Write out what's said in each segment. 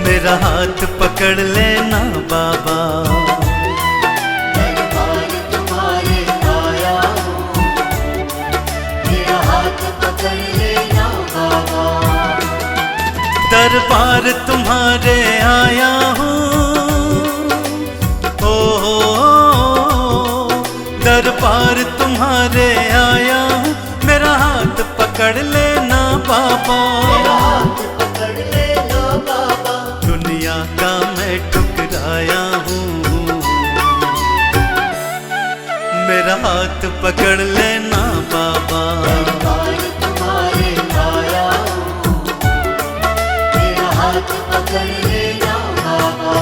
मेरा हाथ पकड़ लेना बाबा। दरबार तुम्हारे आया हूँ, मेरा हाथ पकड़ लेना बाबा। दरबार तुम्हारे आया हूँ, ओ दरबार तुम्हारे आया हूँ, मेरा हाथ पकड़ लेना बाबा। मेरा हाथ पकड़ लेना बाबा। दुनिया का मैं ठुकराया हूँ, मेरा हाथ पकड़ लेना बाबा। दरबार तुम्हारे आया हूँ, मेरा हाथ पकड़ लेना बाबा।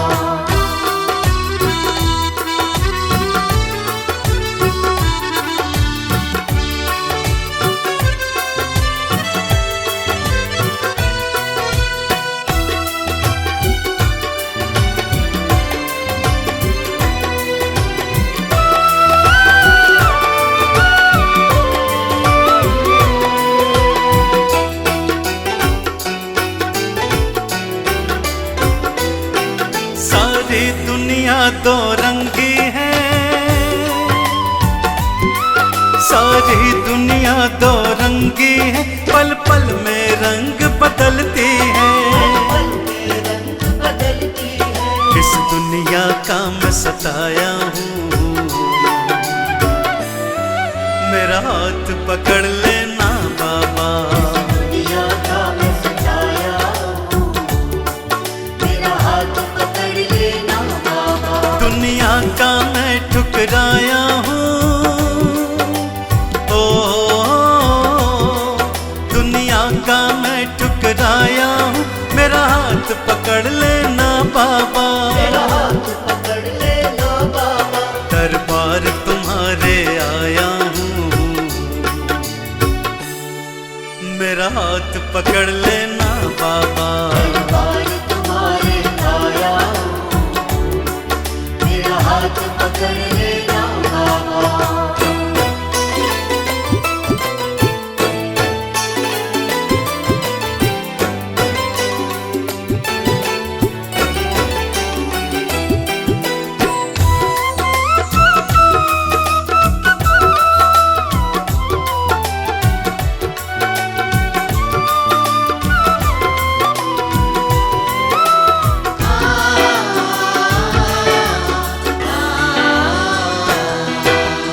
सारी दुनिया दो रंगी है, सारी दुनिया दो रंगी है, पल पल में रंग बदलती है। पल में रंग बदलती है। इस दुनिया का मैं सताया हूँ, मेरा हाथ पकड़ लेना बाबा। दुनिया का मैं सताया हूँ, मेरा हाथ पकड़ लेना बाबा। दुनिया का मैं ठुकराया हूँ, ओ दुनिया का मैं ठुकराया हूँ, मेरा हाथ पकड़ लेना बाबा। मेरा हाथ पकड़ लेना बाबा। दरबार तुम्हारे आया हूँ, मेरा हाथ पकड़ लेना बाबा। दरबार तुम्हारे आया हूँ, मेरा हाथ पकड़ लेना बाबा।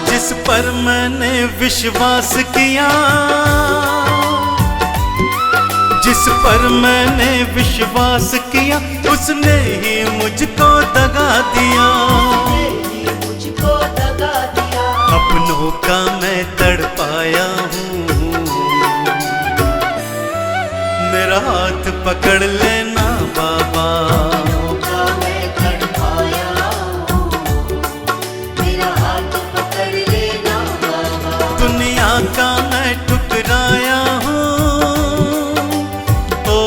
जिस पर मैंने विश्वास किया, जिस पर मैंने विश्वास किया, उसने ही मुझको दगा दिया। मुझको दगा दिया। अपनों का मैं तड़पाया हूँ, मेरा हाथ पकड़ लेना बाबा। का मैं तड़पाया हूँ, मेरा हाथ पकड़ लेना बाबा। दुनिया का मैं ठुकराया हूँ, ओ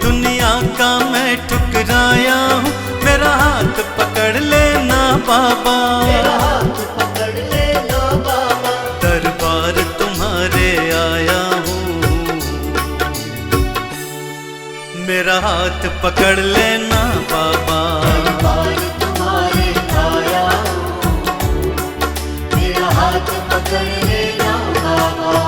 दुनिया का मैं ठुकराया हूँ, मेरा हाथ पकड़ लेना बाबा। मेरा हाथ पकड़ लेना बाबा। दरबार तुम्हारे आया हूँ, मेरा हाथ पकड़ लेना बाबा। दरबार तुम्हारे आया हूँ, मेरा हाथ पकड़ लेना बाबा।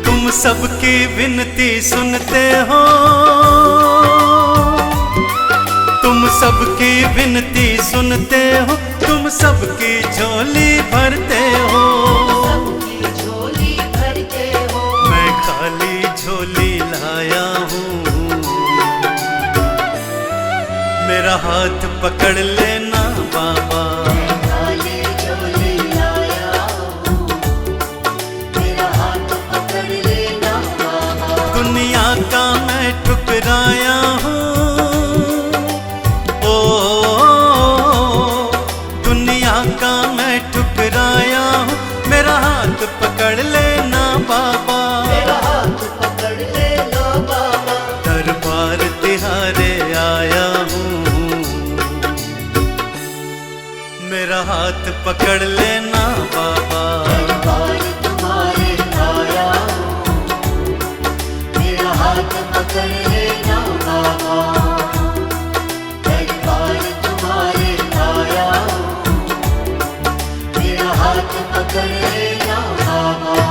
तुम सबकी विनती सुनते हो, तुम सबकी विनती सुनते हो, तुम सबकी झोली भरते हो। सबकी झोली भरते हो। मैं खाली झोली लाया हूँ, मेरा हाथ पकड़ लेना बाबा। खाली झोली लाया हूँ, मेरा हाथ पकड़ लेना बाबा। दुनिया का मैं ठुकराया हूँ, पकड़ लेना बाबा। दरबार तुम्हारे आया हूँ, मेरा हाथ पकड़ लेना बाबा। दरबार तुम्हारे आया हूँ, मेरा हाथ पकड़ लेना बाबा।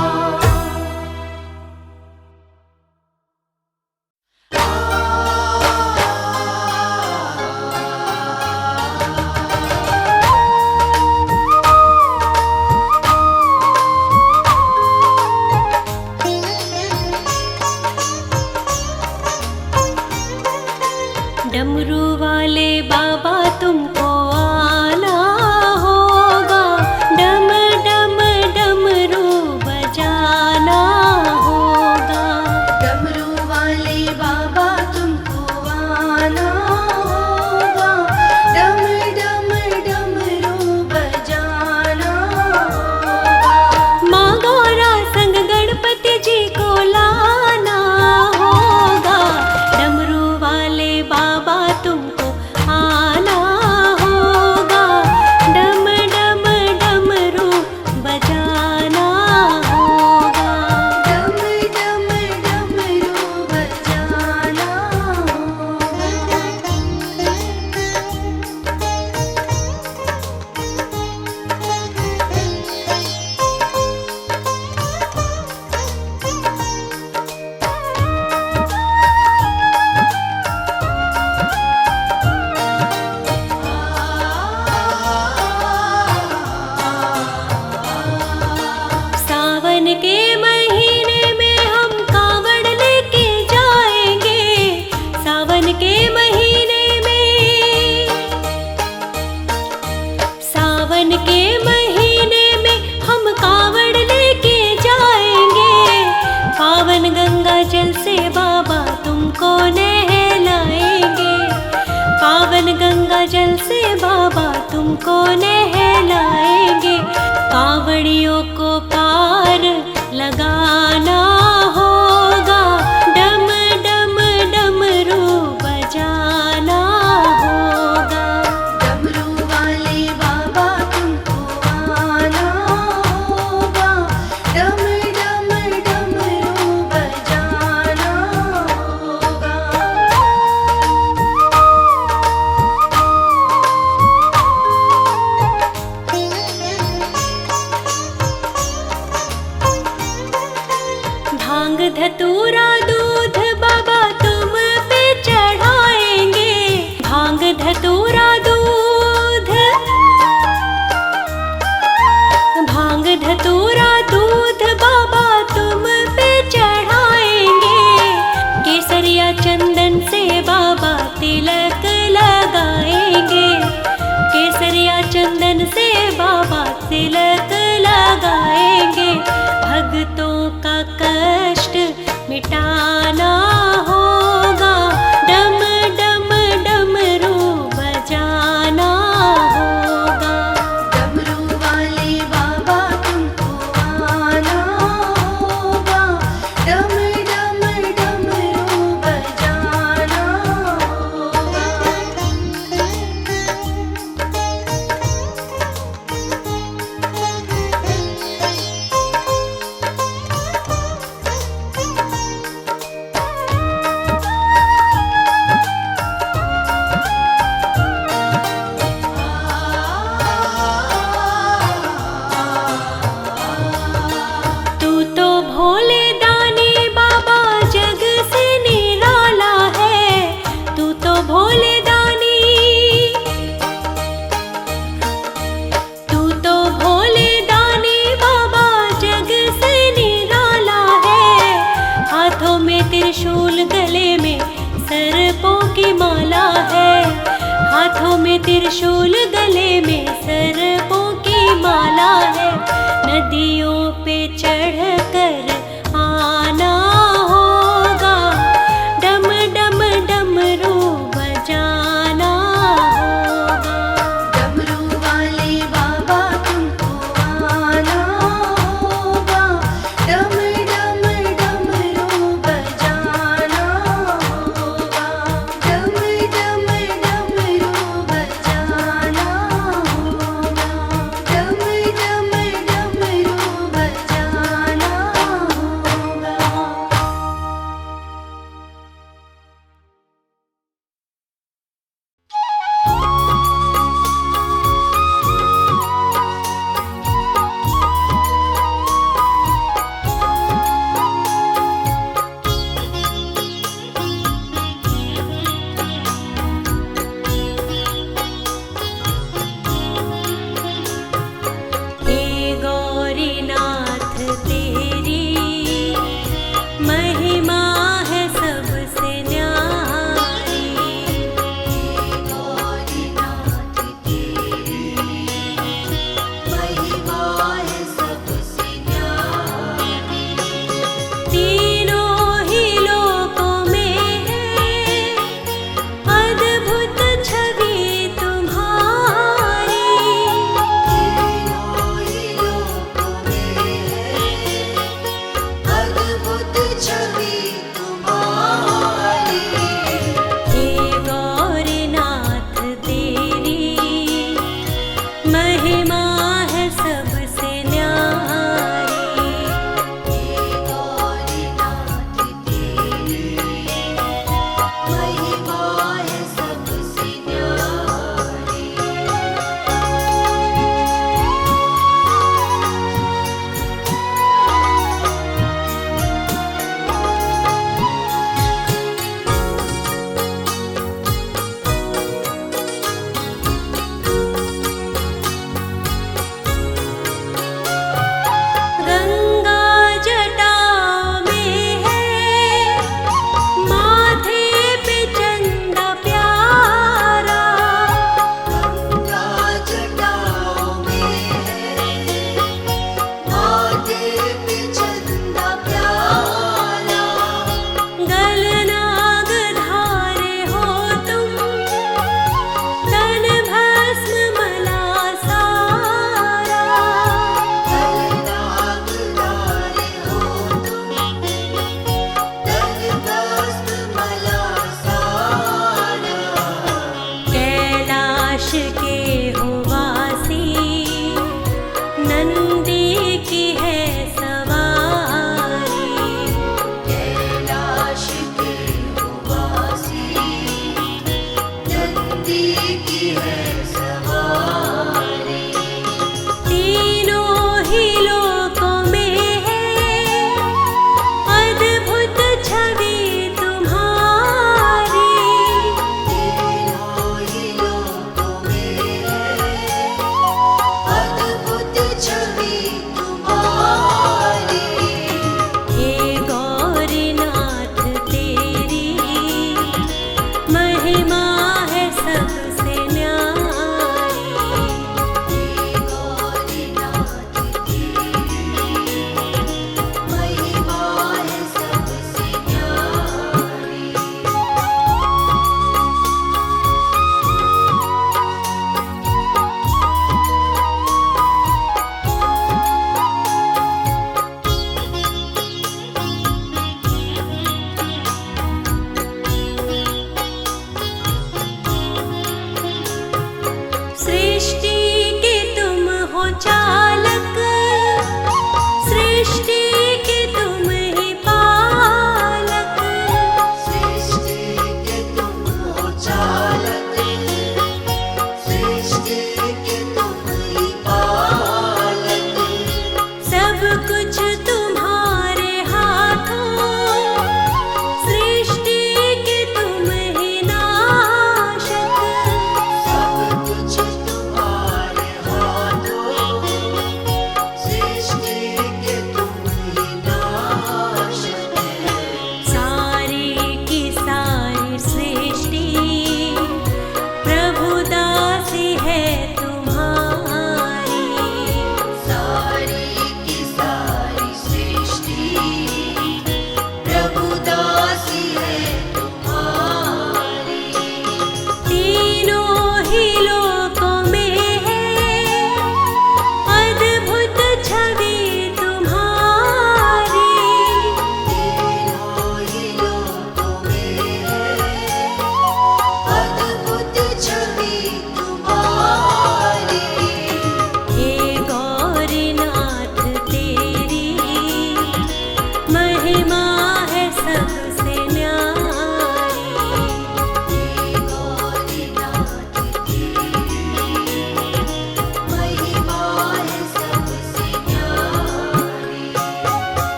डमरू वाले बाबा तुमको आना होगा, डम डम डमरू बजाना होगा। डमरू वाले बाबा तुमको आना होगा, डम डम डमरू बजाना होगा। माँ गौरा संग गणपति जी को लाना होगा, डमरू वाले बाबा तुमको आना होगा, डम डम डमरू बजाना होगा। डम डम डमरू बजाना होगा। सावन के महीने में हम कावड़ लेके जाएंगे, सावन के महीने में, सावन के महीने में हम कावड़ लेके जाएंगे। पावन गंगा जल से बाबा तुमको नहलाएंगे, पावन गंगा जल से बाबा तुमको नहलाएंगे। कावड़ियों को पार लगाना होगा, डम डम डमरू बजाना होगा। डमरू वाले बाबा तुमको आना होगा, डम डम डमरू बजाना होगा। भांग धतूरा दूध बाबा तुम पे चढ़ाएंगे, भांग धतूरा दूध, भांग धतूरा दूध बाबा तुम पे चढ़ाएंगे। केसरिया चंदन से बाबा तिलक लगाएंगे, केसरिया चंदन से बाबा तिलक लगाएंगे। भक्तों का कष्ट मिटाना होगा, डम डम डमरू बजाना होगा। डमरू वाले बाबा तुमको आना होगा, डम डम डमरू बजाना होगा। तू तो भोले दानी बाबा जग से निराला है, तू तो भोले दानी, तू तो भोले दानी बाबा जग से निराला है। हाथों में त्रिशूल गले में सर्पों की माला है, हाथों में त्रिशूल गले में सर्पों की माला है। नदियों पे चढ़कर आना होगा, डम डम डमरू बजाना होगा। डमरू वाले बाबा तुमको आना होगा, डम डम डमरू बजाना होगा। डम डम डमरू बजाना होगा, डम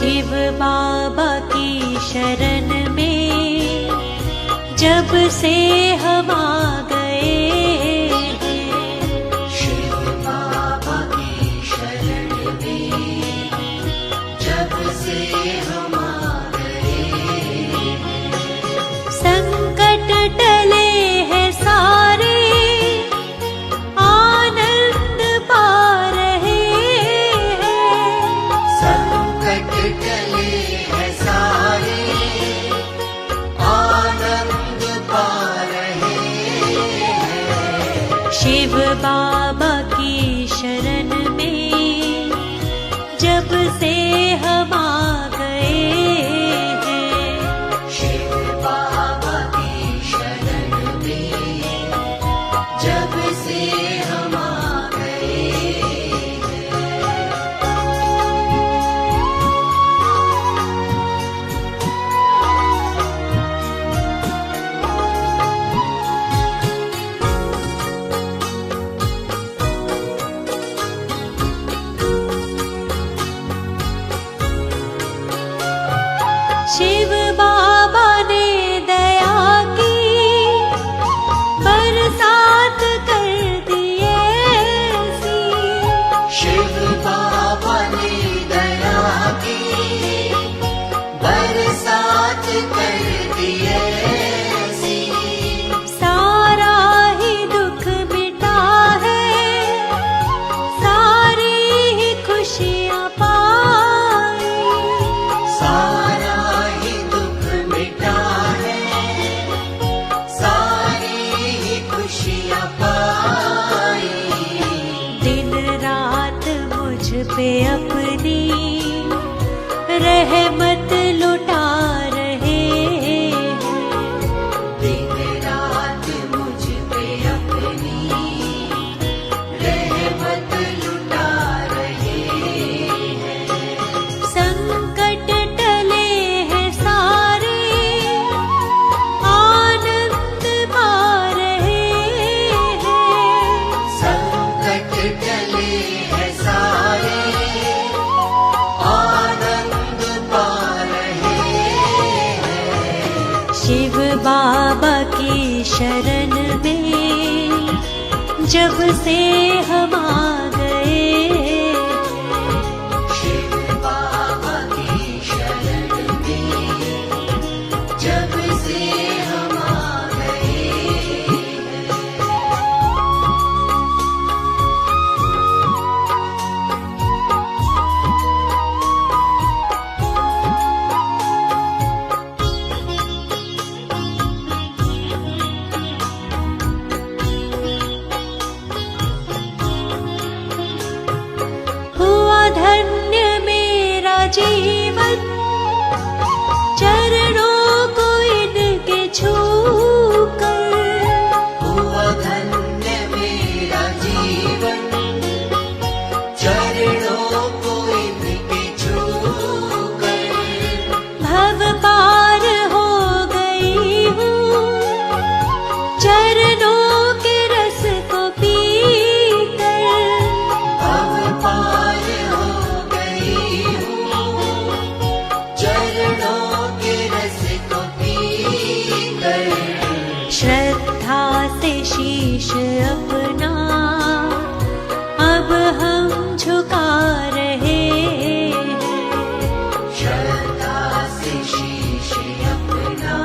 शिव बाबा की शरण में जब से हम आ गए हैं, शिव बाबा की शरण में जब से हम आ गए संकट टले हैं सारे, आनंद पा रहे हैं। संकट टले हैं सारे, आनंद पा रहे हैं। शिव बाबा की शरण में जब से हम आ गए हैं, शिव बाबा की शरण में जब से हम आ गए शिव बाबा ने दया की बरसात कर दिए सी। शिव बाबा ने दया की बरसात कर दिए सी। सारा ही दुख मिटा है, सारी ही खुशियाँ पाई। सारा ही दुख मिटा है, सारी ही खुशियाँ पाई। दिन रात मुझ पे अपनी रहमत लुटा रहे हैं। दिन रात मुझ पे अपनी रहमत लुटा रहे हैं। संकट टले हैं सारे, आनंद पा रहे हैं। संकट टले हैं सारे, आनंद पा रहे हैं। शिव बाबा की शरण में जब से हम आ गए, शिव बाबा की शरण में जब से हम आ गए हुआ धन्य मेरा जीवन, चरणों को इनके छूकर। हुआ धन्य मेरा जीवन, चरणों को इनके छूकर। भव पार हो गई हूँ, चरणों के रस को पीकर। अब पार हो गई हूँ, चरणों के रस को पीकर। श्रद्धा से शीश अपना अब हम झुका रहे हैं। श्रद्धा से शीश अपना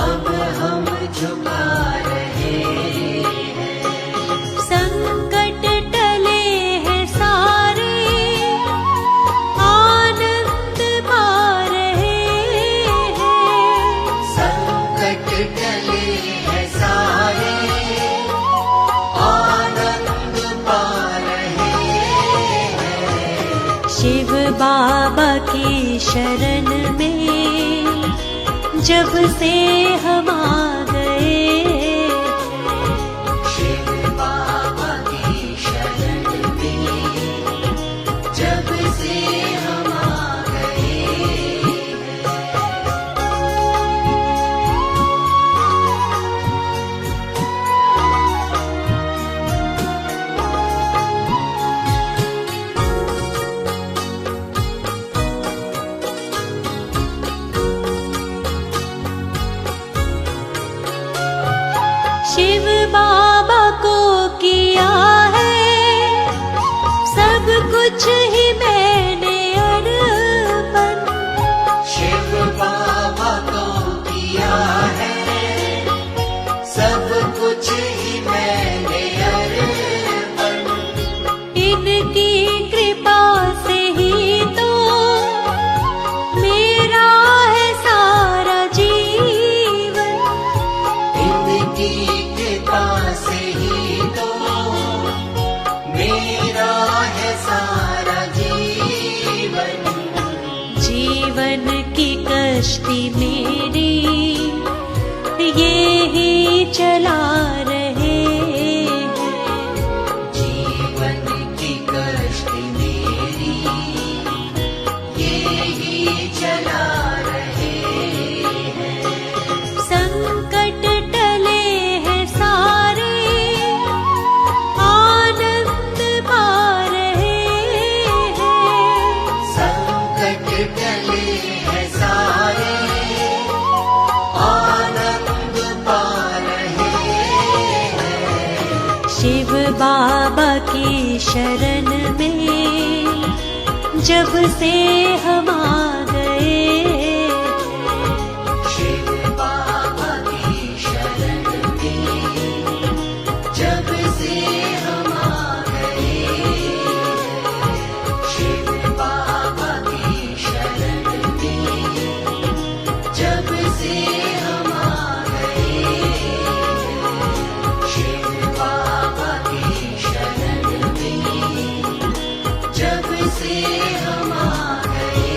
अब हम झुका रहे हैं। संकट टले हैं सारे, आनंद पा रहे हैं। संकट टले हैं सारे, आनंद पा रहे हैं। शिव बाबा की शरण में जब से हम आ गए, शिव बाबा की शरण में जब से हम आ गए कश्ती मेरी ये ही चला रहे हैं। जीवन की कश्ती मेरी ये ही चला रहे हैं। संकट टले हैं सारे, आनंद पा रहे हैं। संकट टले हैं सारे, आनंद पा रहे हैं। शिव बाबा की शरण में जब से हम आ गए, शिव बाबा की शरण में जब से हम आ गए। शिव बाबा की शरण में जब से हम आ गए। शिव बाबा की शरण में जब से हम आ गए।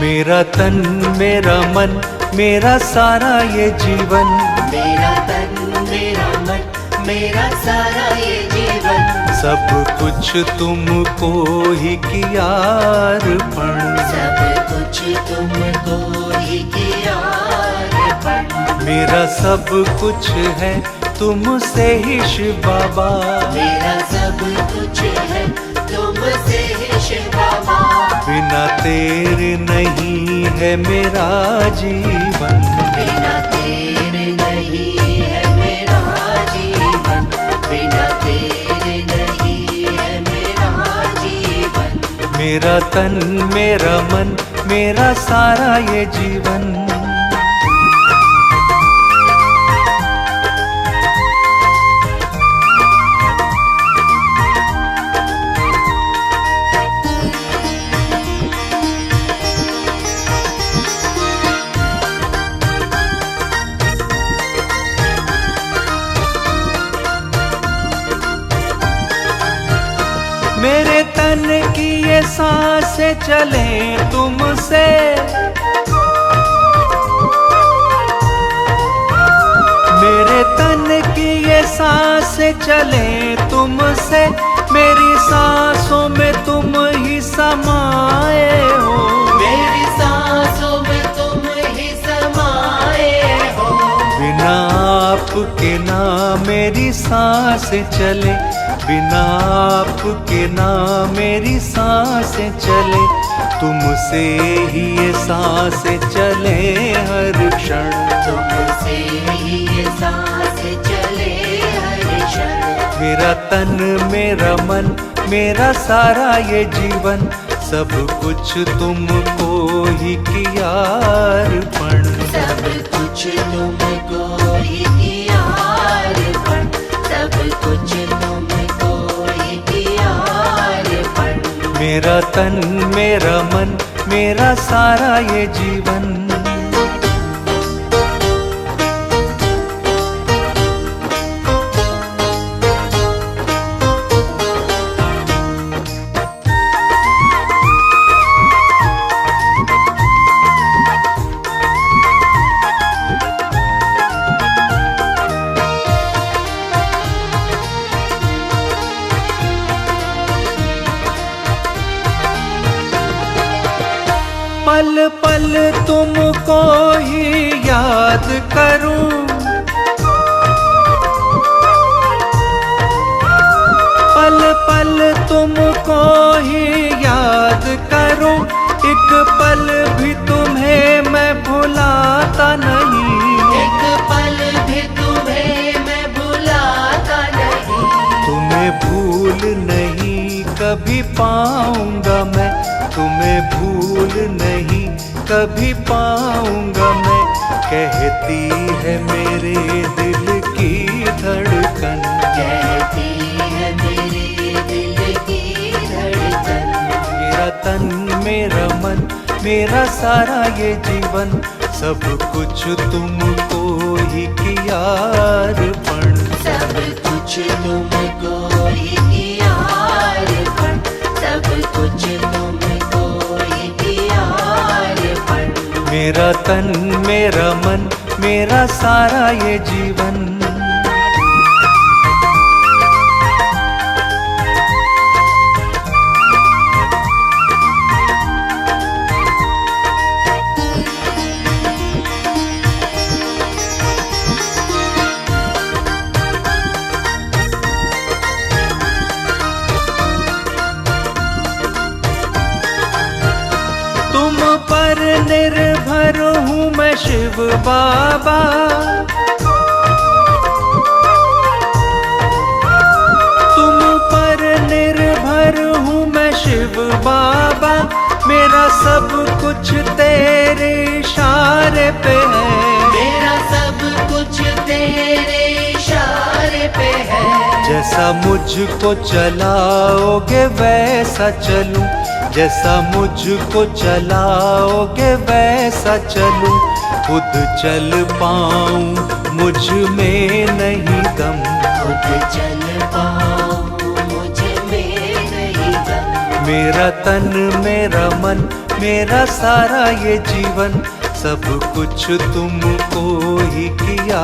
मेरा तन मेरा मन मेरा सारा ये जीवन, मेरा तन मेरा मन मेरा सारा ये जीवन, सब कुछ तुमको ही किया अर्पण। सब कुछ तुमको ही किया अर्पण। मेरा सब कुछ है तुमसे ही शिव बाबा, मेरा सब कुछ है तुमसे ही शिव बाबा। बिना तेरे नहीं है मेरा जीवन। बिना तेरे नहीं है मेरा जीवन। बिना तेरे नहीं है मेरा जीवन। मेरा तन मेरा मन मेरा सारा ये जीवन। मेरे तन की ये सांसें चले तुमसे, मेरे तन की ये सांसें चले तुमसे। मेरी सांसों में तुम ही समाए हो, मेरी सांसों में तुम ही समाए हो। बिना आपके ना मेरी सांसें चले, बिना आपके ना मेरी सांसें चले। तुमसे ही ये सांसें चले हर क्षण, तुमसे ही ये सांसें चले हर क्षण। मेरा तन मेरा मन मेरा सारा ये जीवन, सब कुछ तुमको ही किया अर्पण। सब कुछ तुमको ही किया अर्पण। सब कुछ तुमको ही किया अर्पण। मेरा तन मेरा मन मेरा सारा ये जीवन। पल पल तुमको ही याद करूं, पल पल तुमको ही याद करूं। एक पल भी तुम्हें मैं भुलाता नहीं, एक पल भी तुम्हें मैं भुलाता नहीं। तुम्हें भूल नहीं कभी पाऊंगा मैं, तुम्हें भूल नहीं कभी पाऊंगा मैं, कहती है मेरे दिल की धड़कन। कहती है मेरे दिल की धड़कन। मेरा तन मेरा मन मेरा सारा ये जीवन, सब कुछ तुमको ही किया अर्पण। सब कुछ तुमको ही किया अर्पण। सब कुछ तुमको ही किया अर्पण। मेरा तन मेरा मन मेरा सारा ये जीवन। तुम पर निर्भर हूँ मैं शिव बाबा, तुम पर निर्भर हूँ मैं शिव बाबा। मेरा सब कुछ तेरे इशारे पे है। मेरा सब कुछ तेरे इशारे पे है। जैसा मुझको चलाओगे वैसा चलूं, जैसा मुझको चलाओगे वैसा चलूं। खुद चल पाऊं मुझ में नहीं दम, खुद चल पाऊं मुझ में नहीं दम। मेरा तन मेरा मन मेरा सारा ये जीवन, सब कुछ तुमको ही किया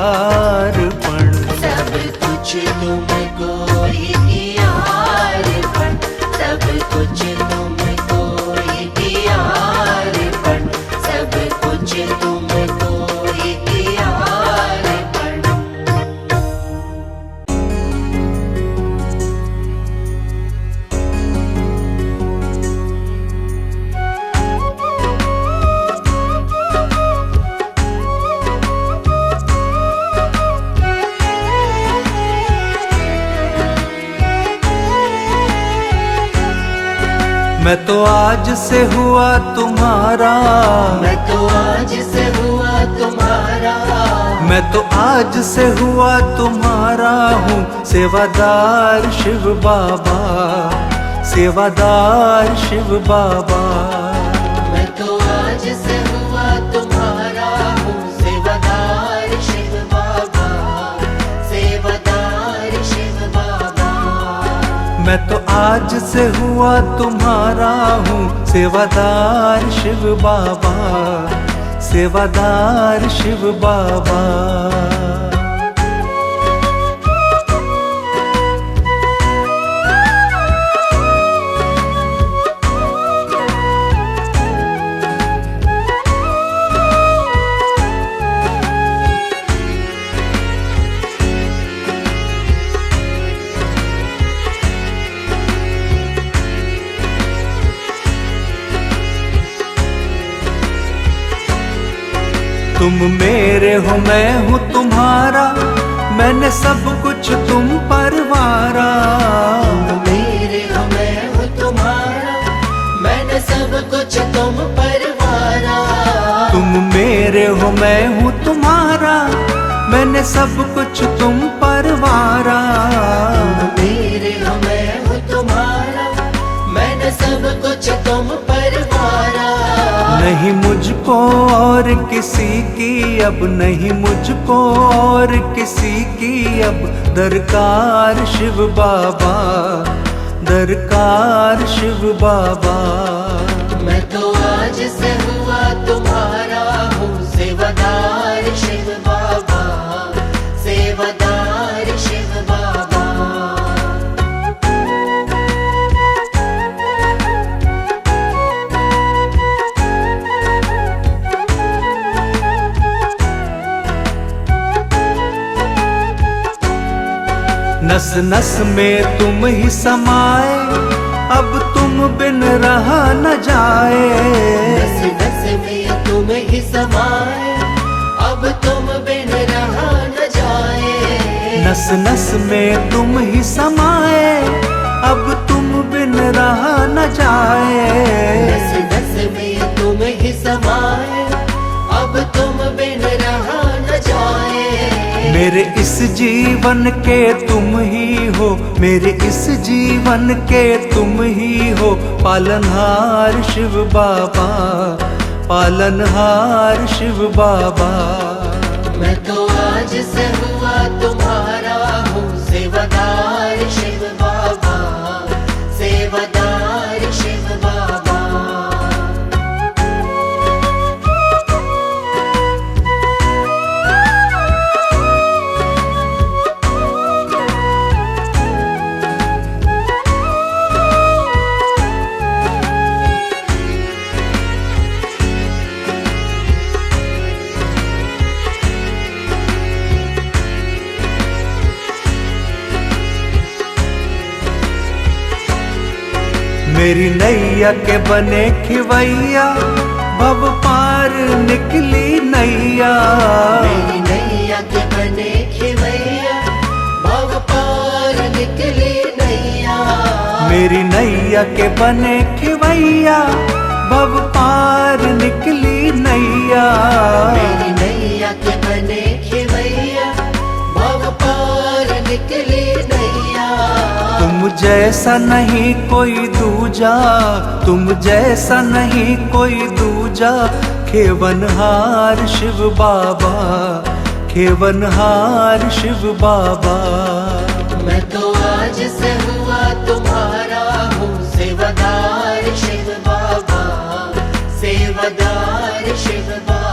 अर्पण। सब कुछ तुमको ही किया अर्पण। सब कुछ तुमको ही किया अर्पण। सब कुछ तुमको ही किया अर्पण। मैं तो आज से हुआ तुम्हारा, मैं तो आज से हुआ तुम्हारा। मैं तो आज से हुआ तुम्हारा हूँ सेवादार शिव बाबा, सेवादार शिव बाबा। मैं तो आज से हुआ तुम्हारा हूँ सेवादार शिव बाबा। सेवादार शिव बाबा। मैं तो आज से हुआ तुम्हारा हूँ सेवादार शिव बाबा, सेवादार शिव बाबा। तुम मेरे हो मैं हूँ तुम्हारा, मैंने सब कुछ तुम पर वारा। तुम मेरे हो मैं हूँ तुम्हारा। मैंने सब कुछ तुम पर वारा। तुम मेरे हो मैं हूँ तुम्हारा, मैंने सब कुछ तुम पर वारा। तुम मेरे हो मैं हूँ तुम्हारा। मैंने सब कुछ तुम पर वारा। नहीं मुझको और किसी की अब, नहीं मुझको और किसी की अब दरकार शिव बाबा, दरकार शिव बाबा। मैं तो आज से हुआ तुम्हारा हूँ सेवादार शिव बाबा। सेवादार शिव बाबा। नस नस में तुम ही समाए, अब तुम बिन रहा न जाए। नस नस में तुम ही समाए, अब तुम बिन रहा न जाए। नस नस में तुम ही समाए, अब तुम बिन रहा न जाए। नस नस में तुम ही समाए, अब तुम बिन रहा न जाए। मेरे इस जीवन के तुम ही हो, मेरे इस जीवन के तुम ही हो, पालनहार शिव बाबा, पालनहार शिव बाबा। मैं तो आज से हुआ तुम्हारा हूँ सेवादार शिव बाबा, सेवादार शिव बाबा। मेरी नैया के बने खिवैया, भव पार निकली नैया। मेरी नैया के बने खिवैया, भव पार निकली नैया। मेरी नैया के बने खिवैया, भव पार निकली नैया। मेरी नैया के बने खिवैया, भव पार निकली नैया। तुम जैसा नहीं कोई दूजा, तुम जैसा नहीं कोई दूजा, खेवनहार शिव बाबा, खेवनहार शिव बाबा। मैं तो आज से हुआ तुम्हारा हूँ सेवादार शिव बाबा, सेवादार शिव बाबा।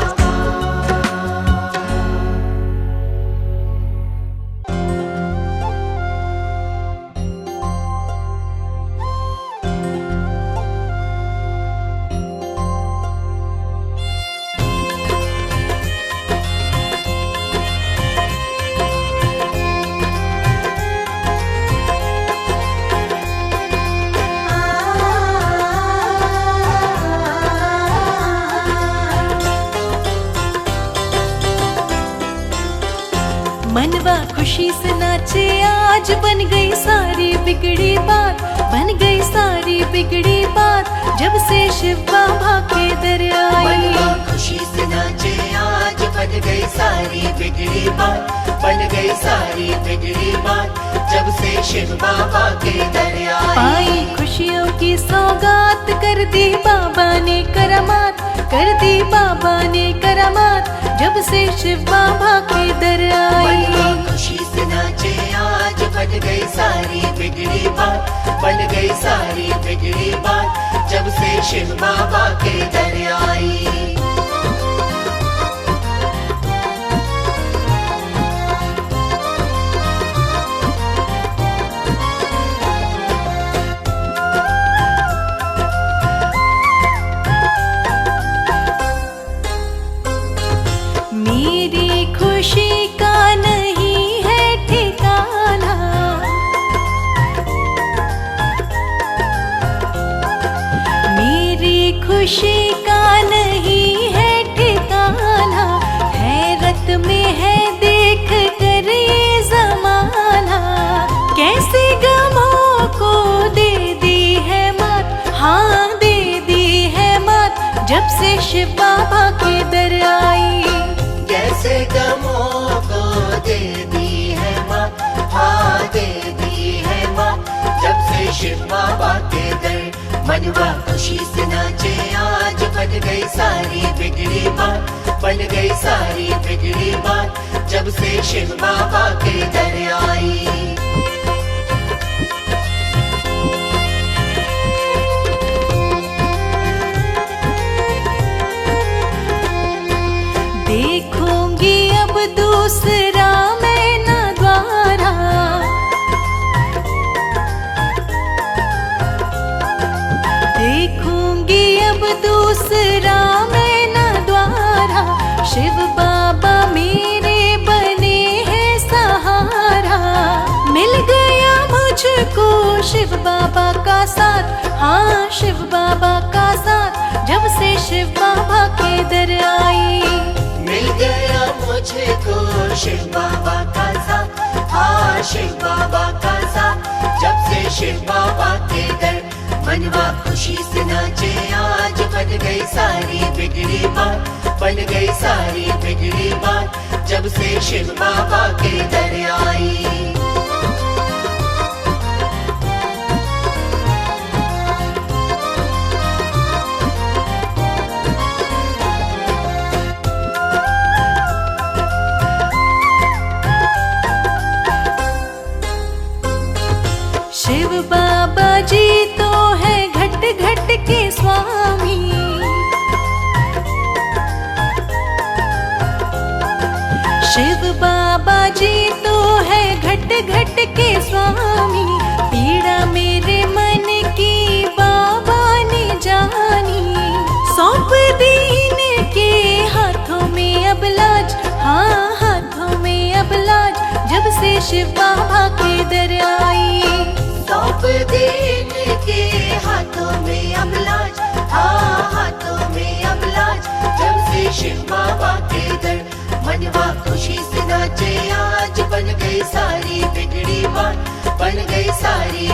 मनवा खुशी से नाचे आज, बन गई सारी बिगड़ी बात, बन गई सारी बिगड़ी बात, जब से शिव बाबा के दर आई। मनवा खुशी से नाचे आज, बन गई सारी बिगड़ी बात, बन गई सारी बिगड़ी बात, जब से शिव बाबा के दर आई। पाई खुशियों की सौगात, कर दी बाबा ने करामात, कर दी बाबा ने करामात, जब से शिव बाबा के दर आई। मनवा खुशी से नाचे आज, बन गई सारी बिगड़ी बात, बन गई सारी बिगड़ी बात, जब से शिव बाबा के दर आई। मेरी खुशी का नहीं है ठिकाना, मेरी खुशी का नहीं है ठिकाना, हैरत में है देख कर ये जमाना, कैसे गमों को दे दी है मात, हाँ दे दी है मात, जब से शिव बाबा के दर आई। कैसे गमों को दे दी है माँ, हाँ दे दी है माँ, जब से शिव बाबा के दर। मनवा खुशी से नाचे आज, बन गई सारी बिगड़ी बात, बन गई सारी बिगड़ी बात, जब से शिव बाबा के दर आई। देखूंगी अब दूसरा मैं न द्वारा, देखूंगी अब दूसरा मैं न द्वारा, शिव बाबा मेरे बने हैं सहारा, मिल गया मुझको शिव बाबा का साथ, हाँ शिव बाबा का साथ, जब से शिव बाबा के दर आई। मिल गया मुझको शिव बाबा का साथ, हाँ शिव बाबा का साथ, जब से शिव बाबा के दर। मनवा खुशी से नाचे आज, बन गई सारी बिगड़ी बात, बन गई सारी बिगड़ी बात, जब से शिव बाबा के दर आई। शिव बाबा जी तो है घट घट के स्वामी, शिव बाबा जी तो है घट घट के स्वामी, पीड़ा मेरे मन की बाबा ने जानी, सौंप दीन के हाथों में अब लाज, हाँ हाथों में अब लाज, जब से शिव बाबा के दर आई। सौंप दीन के हाथों में अब लाज, हाँ हाथों में अब लाज, जब से शिव बाबा के दर, मनवा खुशी से नाचे आज, बन गई सारी बिगड़ी बात, बन गई सारी